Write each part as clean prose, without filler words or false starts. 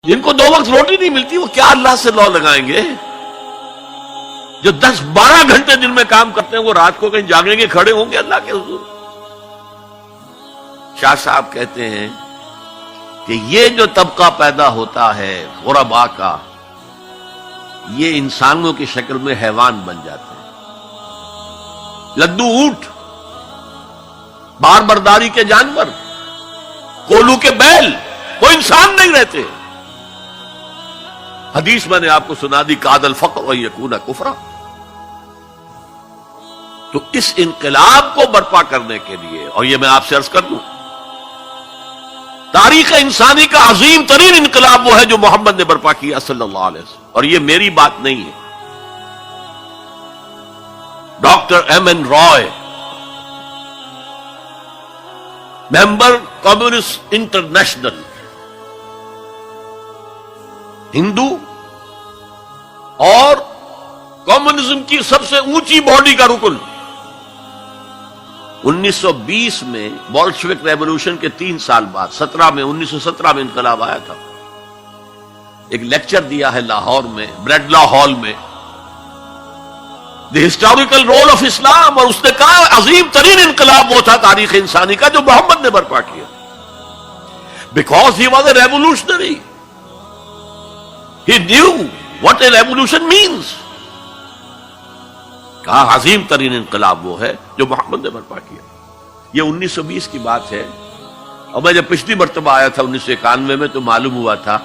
جن کو 2 وقت روٹی نہیں ملتی وہ کیا اللہ سے لو لگائیں گے؟ جو 10-12 گھنٹے دن میں کام کرتے ہیں وہ رات کو کہیں جاگیں گے، کھڑے ہوں گے اللہ کے حضور؟ شاہ صاحب کہتے ہیں کہ یہ جو طبقہ پیدا ہوتا ہے غرباء کا، یہ انسانوں کی شکل میں حیوان بن جاتے ہیں، لدو اونٹ، بار برداری کے جانور، کولو کے بیل، کوئی انسان نہیں رہتے۔ حدیث میں نے آپ کو سنا دی، کاد الفقر و یکون کفرا۔ تو اس انقلاب کو برپا کرنے کے لیے، اور یہ میں آپ سے عرض کر دوں، تاریخ انسانی کا عظیم ترین انقلاب وہ ہے جو محمد نے برپا کیا صلی اللہ علیہ وسلم، اور یہ میری بات نہیں ہے۔ ڈاکٹر ایم این رائے، ممبر کمیونسٹ انٹرنیشنل، ہندو اور کمیونزم کی سب سے اونچی باڈی کا رکن، 1920 میں بولشوک ریولوشن کے 3 سال بعد 1917 میں انقلاب آیا تھا، ایک لیکچر دیا ہے لاہور میں، بریڈلا ہال میں، دی ہسٹوریکل رول آف اسلام، اور اس نے کہا عظیم ترین انقلاب وہ تھا تاریخ انسانی کا جو محمد نے برپا کیا، because he was a revolutionary, he knew what a revolution means. کہا عظیم ترین انقلاب وہ ہے جو محمد نے برپا کیا۔ یہ 1920 کی بات ہے، اور میں جب پچھلی مرتبہ آیا تھا 1991 میں تو معلوم ہوا تھا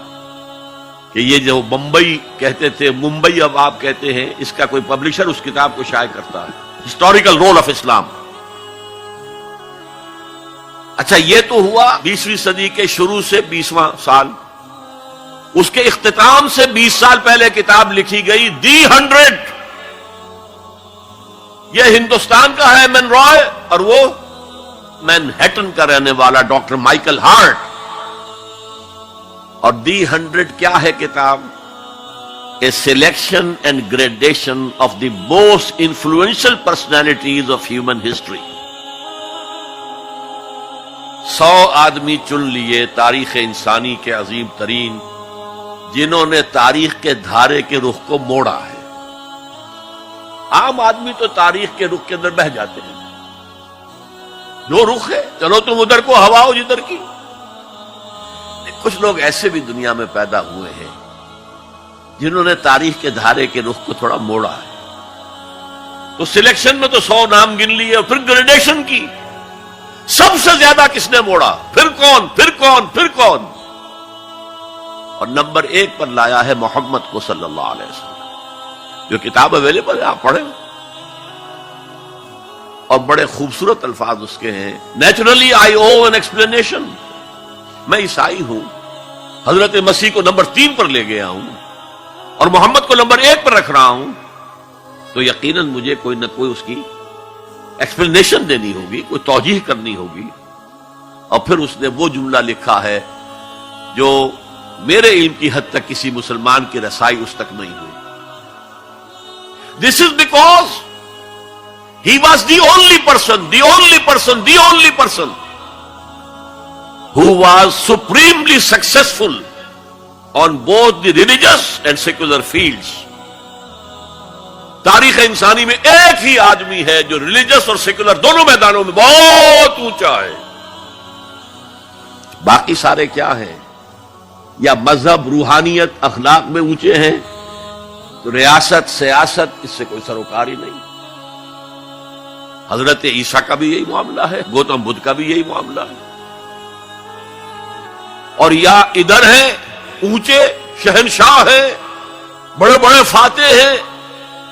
کہ یہ جو بمبئی کہتے تھے، ممبئی اب آپ کہتے ہیں، اس کا کوئی پبلشر اس کتاب کو شائع کرتا ہے، ہسٹوریکل رول آف اسلام۔ اچھا، یہ تو ہوا 20ویں صدی کے شروع سے 20واں سال، اس کے اختتام سے 20 سال پہلے کتاب لکھی گئی دی 100، یہ ہندوستان کا ہے ایم این رائے، اور وہ مینہٹن کا رہنے والا ڈاکٹر مائیکل ہارٹ۔ اور دی 100 کیا ہے کتاب؟ A selection and gradation of the most influential personalities of human history. 100 آدمی چن لیے تاریخ انسانی کے عظیم ترین، جنہوں نے تاریخ کے دھارے کے رخ کو موڑا ہے۔ عام آدمی تو تاریخ کے رخ کے اندر بہہ جاتے ہیں، جو رخ ہے چلو تم ادھر کو ہواؤ جدھر کی۔ کچھ لوگ ایسے بھی دنیا میں پیدا ہوئے ہیں جنہوں نے تاریخ کے دھارے کے رخ کو تھوڑا موڑا ہے۔ تو سلیکشن میں تو 100 نام گن لیے، اور پھر گریڈیشن کی، سب سے زیادہ کس نے موڑا، پھر کون پھر کون پھر کون، اور نمبر 1 پر لایا ہے محمد کو صلی اللہ علیہ وسلم۔ جو کتاب اویلیبل ہے آپ پڑھیں، اور بڑے خوبصورت الفاظ اس کے ہیں۔ Naturally I O an explanation, میں عیسائی ہوں، حضرت مسیح کو نمبر 3 پر لے گیا ہوں اور محمد کو نمبر 1 پر رکھ رہا ہوں، تو یقیناً مجھے کوئی نہ کوئی اس کی ایکسپلینیشن دینی ہوگی، کوئی توجیہ کرنی ہوگی۔ اور پھر اس نے وہ جملہ لکھا ہے جو میرے علم کی حد تک کسی مسلمان کی رسائی اس تک نہیں ہوئی۔ This is because he was the only person who was supremely successful on both the religious and secular fields۔ تاریخ انسانی میں ایک ہی آدمی ہے جو ریلیجس اور سیکولر دونوں میدانوں میں بہت اونچا ہے۔ باقی سارے کیا ہیں؟ یا مذہب، روحانیت، اخلاق میں اونچے ہیں، تو ریاست، سیاست، اس سے کوئی سروکار ہی نہیں۔ حضرت عیسیٰ کا بھی یہی معاملہ ہے، گوتم بدھ کا بھی یہی معاملہ ہے۔ اور یا ادھر ہیں اونچے شہنشاہ ہیں، بڑے بڑے فاتح ہیں،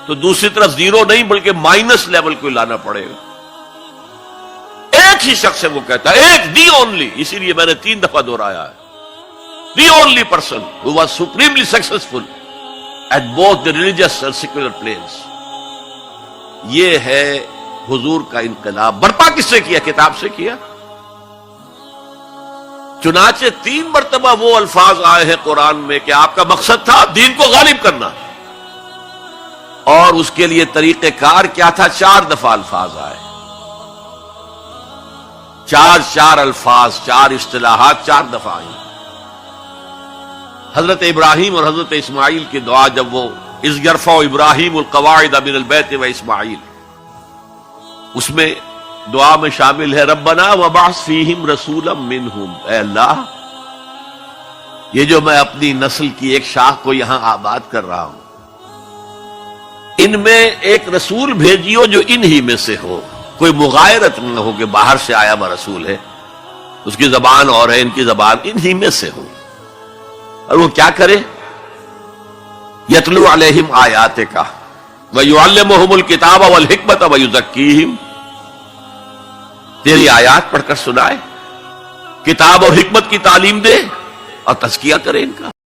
تو دوسری طرف زیرو نہیں بلکہ مائنس لیول کو لانا پڑے گا۔ ایک ہی شخص ہے، وہ کہتا ہے ایک، دی اونلی، اسی لیے میں نے 3 دفعہ دہرایا ہے، the only person who was supremely successful at both the religious and secular planes۔ یہ ہے حضور کا انقلاب۔ برپا کس سے کیا؟ کتاب سے کیا۔ چنانچہ 3 مرتبہ وہ الفاظ آئے ہیں قرآن میں کہ آپ کا مقصد تھا دین کو غالب کرنا، اور اس کے لیے طریقہ کار کیا تھا؟ 4 دفعہ الفاظ آئے، 4 الفاظ، 4 اصطلاحات 4 دفعہ آئی۔ حضرت ابراہیم اور حضرت اسماعیل کی دعا جب وہ اذ یرفع ابراہیم القواعد من البیت و اسماعیل، اس میں دعا میں شامل ہے ربنا وبعث فیہم رسولا منہم، اے اللہ یہ جو میں اپنی نسل کی ایک شاخ کو یہاں آباد کر رہا ہوں، ان میں ایک رسول بھیجیو جو ان ہی میں سے ہو، کوئی مغایرت نہ ہو کہ باہر سے آیا ہوا رسول ہے، اس کی زبان اور ہے، ان کی زبان ان ہی میں سے ہو، اور وہ کیا کرے؟ یتلو علیہم آیاتک ویعلمہم الکتاب والحکمت ویزکیہم، تیری آیات پڑھ کر سنائے، کتاب اور حکمت کی تعلیم دے اور تزکیہ کرے ان کا۔